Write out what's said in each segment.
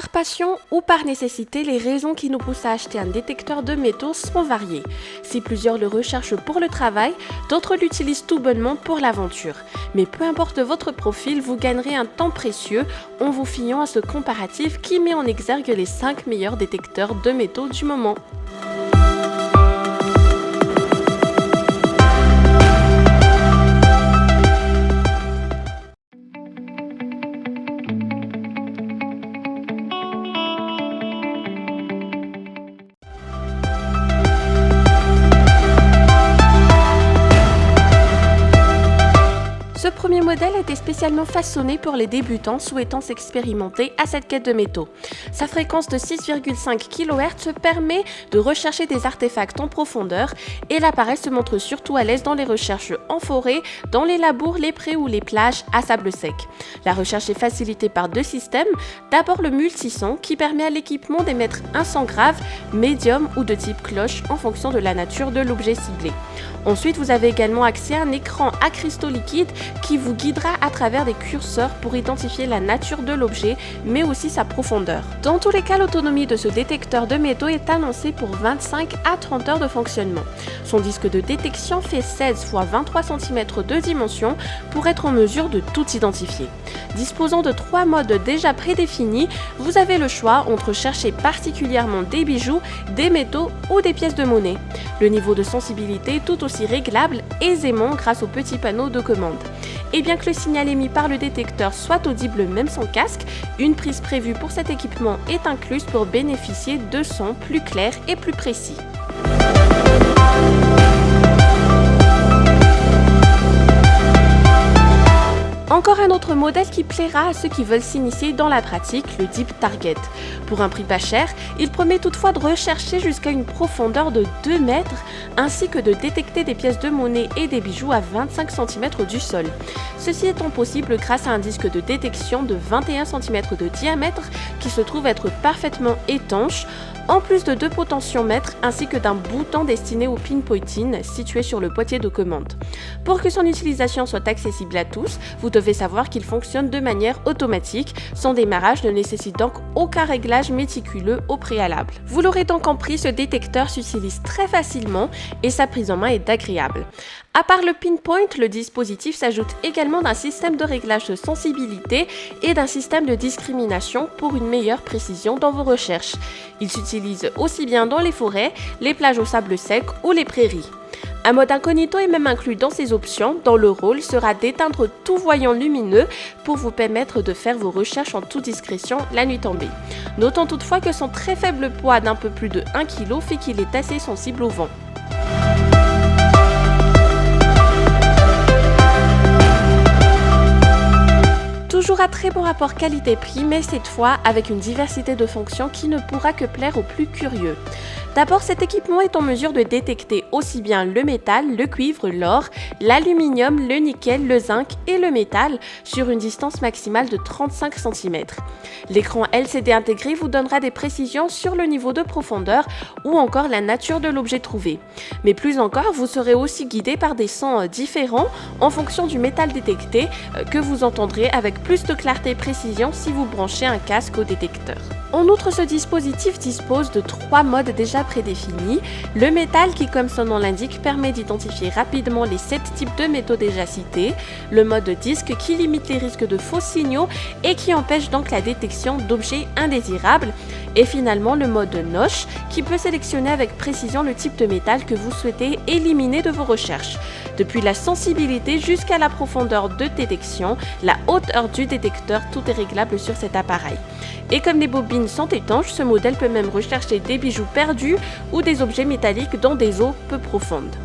Par passion ou par nécessité, les raisons qui nous poussent à acheter un détecteur de métaux sont variées. Si plusieurs le recherchent pour le travail, d'autres l'utilisent tout bonnement pour l'aventure. Mais peu importe votre profil, vous gagnerez un temps précieux en vous fiant à ce comparatif qui met en exergue les 5 meilleurs détecteurs de métaux du moment. Ce premier modèle a été spécialement façonné pour les débutants souhaitant s'expérimenter à cette quête de métaux. Sa fréquence de 6,5 kHz permet de rechercher des artefacts en profondeur et l'appareil se montre surtout à l'aise dans les recherches en forêt, dans les labours, les prés ou les plages à sable sec. La recherche est facilitée par deux systèmes. D'abord le multison qui permet à l'équipement d'émettre un son grave, médium ou de type cloche en fonction de la nature de l'objet ciblé. Ensuite, vous avez également accès à un écran à cristaux liquides qui vous guidera à travers des curseurs pour identifier la nature de l'objet, mais aussi sa profondeur. Dans tous les cas, l'autonomie de ce détecteur de métaux est annoncée pour 25 à 30 heures de fonctionnement. Son disque de détection fait 16 x 23 cm de dimension pour être en mesure de tout identifier. Disposant de 3 modes déjà prédéfinis, vous avez le choix entre chercher particulièrement des bijoux, des métaux ou des pièces de monnaie. Le niveau de sensibilité est tout aussi réglable aisément grâce au petit panneau de commande. Et bien que le signal émis par le détecteur soit audible même sans casque, une prise prévue pour cet équipement est incluse pour bénéficier de sons plus clairs et plus précis. Encore un autre modèle qui plaira à ceux qui veulent s'initier dans la pratique, le Deep Target. Pour un prix pas cher, il promet toutefois de rechercher jusqu'à une profondeur de 2 mètres ainsi que de détecter des pièces de monnaie et des bijoux à 25 cm du sol. Ceci étant possible grâce à un disque de détection de 21 cm de diamètre qui se trouve être parfaitement étanche, en plus de 2 potentiomètres ainsi que d'un bouton destiné au pinpointing situé sur le boîtier de commande. Pour que son utilisation soit accessible à tous, vous devez savoir qu'il fonctionne de manière automatique. Son démarrage ne nécessite donc aucun réglage méticuleux au préalable. Vous l'aurez donc compris, ce détecteur s'utilise très facilement et sa prise en main est agréable. À part le pinpoint, le dispositif s'ajoute également d'un système de réglage de sensibilité et d'un système de discrimination pour une meilleure précision dans vos recherches. Il s'utilise aussi bien dans les forêts, les plages au sable sec ou les prairies. Un mode incognito est même inclus dans ces options, dont le rôle sera d'éteindre tout voyant lumineux pour vous permettre de faire vos recherches en toute discrétion la nuit tombée. Notons toutefois que son très faible poids d'un peu plus de 1 kg fait qu'il est assez sensible au vent. Toujours à très bon rapport qualité-prix, mais cette fois avec une diversité de fonctions qui ne pourra que plaire aux plus curieux. D'abord, cet équipement est en mesure de détecter aussi bien le métal, le cuivre, l'or, l'aluminium, le nickel, le zinc et le métal sur une distance maximale de 35 cm. L'écran LCD intégré vous donnera des précisions sur le niveau de profondeur ou encore la nature de l'objet trouvé. Mais plus encore, vous serez aussi guidé par des sons différents en fonction du métal détecté que vous entendrez avec plus de clarté et précision si vous branchez un casque au détecteur. En outre, ce dispositif dispose de 3 modes déjà prédéfinis. Le métal qui, comme son nom l'indique, permet d'identifier rapidement les 7 types de métaux déjà cités. Le mode disque qui limite les risques de faux signaux et qui empêche donc la détection d'objets indésirables. Et finalement, le mode notch qui peut sélectionner avec précision le type de métal que vous souhaitez éliminer de vos recherches. Depuis la sensibilité jusqu'à la profondeur de détection, la hauteur du détecteur, tout est réglable sur cet appareil. Et comme les bobines sont étanches, ce modèle peut même rechercher des bijoux perdus ou des objets métalliques dans des eaux peu profondes.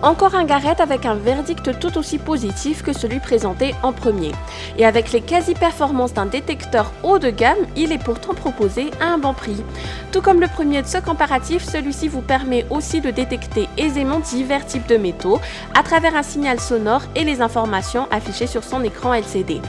Encore un Garrett avec un verdict tout aussi positif que celui présenté en premier. Et avec les quasi-performances d'un détecteur haut de gamme, il est pourtant proposé à un bon prix. Tout comme le premier de ce comparatif, celui-ci vous permet aussi de détecter aisément divers types de métaux à travers un signal sonore et les informations affichées sur son écran LCD.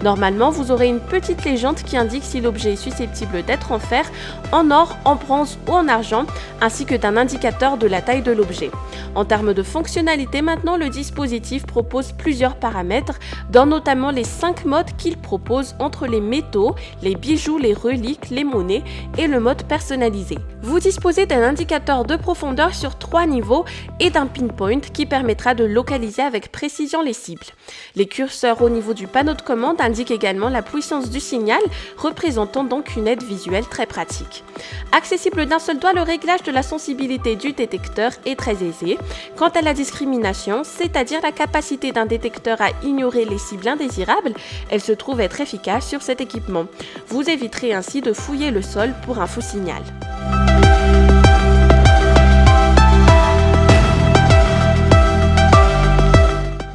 Normalement, vous aurez une petite légende qui indique si l'objet est susceptible d'être en fer, en or, en bronze ou en argent, ainsi que d'un indicateur de la taille de l'objet. En termes de fonctionnement, fonctionnalité maintenant, le dispositif propose plusieurs paramètres, dont notamment les 5 modes qu'il propose entre les métaux, les bijoux, les reliques, les monnaies et le mode personnalisé. Vous disposez d'un indicateur de profondeur sur 3 niveaux et d'un pinpoint qui permettra de localiser avec précision les cibles. Les curseurs au niveau du panneau de commande indiquent également la puissance du signal, représentant donc une aide visuelle très pratique. Accessible d'un seul doigt, le réglage de la sensibilité du détecteur est très aisé. Quant à la discrimination, c'est-à-dire la capacité d'un détecteur à ignorer les cibles indésirables, elle se trouve être efficace sur cet équipement. Vous éviterez ainsi de fouiller le sol pour un faux signal.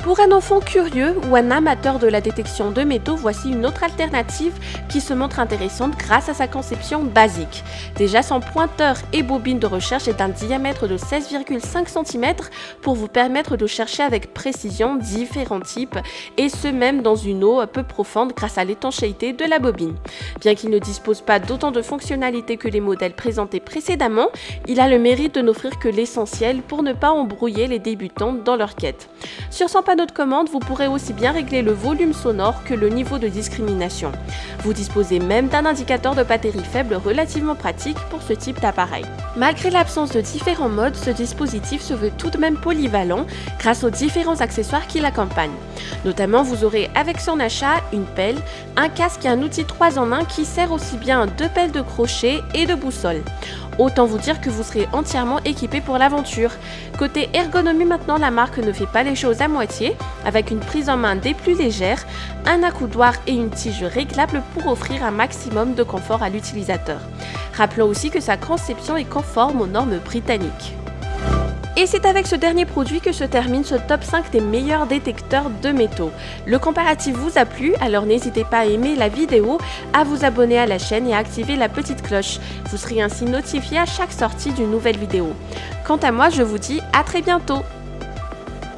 Pour un enfant curieux ou un amateur de la détection de métaux, voici une autre alternative qui se montre intéressante grâce à sa conception basique. Déjà, son pointeur et bobine de recherche est d'un diamètre de 16,5 cm pour vous permettre de chercher avec précision différents types, et ce même dans une eau peu profonde grâce à l'étanchéité de la bobine. Bien qu'il ne dispose pas d'autant de fonctionnalités que les modèles présentés précédemment, il a le mérite de n'offrir que l'essentiel pour ne pas embrouiller les débutants dans leur quête. Sur son panneau de commande, vous pourrez aussi bien régler le volume sonore que le niveau de discrimination. Vous disposez même d'un indicateur de batterie faible relativement pratique pour ce type d'appareil. Malgré l'absence de différents modes, ce dispositif se veut tout de même polyvalent grâce aux différents accessoires qui l'accompagnent. Notamment, vous aurez avec son achat une pelle, un casque et un outil 3 en 1 qui sert aussi bien de pelle de crochet et de boussole. Autant vous dire que vous serez entièrement équipé pour l'aventure. Côté ergonomie maintenant, la marque ne fait pas les choses à moitié, avec une prise en main des plus légères, un accoudoir et une tige réglable pour offrir un maximum de confort à l'utilisateur. Rappelons aussi que sa conception est conforme aux normes britanniques. Et c'est avec ce dernier produit que se termine ce top 5 des meilleurs détecteurs de métaux. Le comparatif vous a plu, alors n'hésitez pas à aimer la vidéo, à vous abonner à la chaîne et à activer la petite cloche. Vous serez ainsi notifié à chaque sortie d'une nouvelle vidéo. Quant à moi, je vous dis à très bientôt.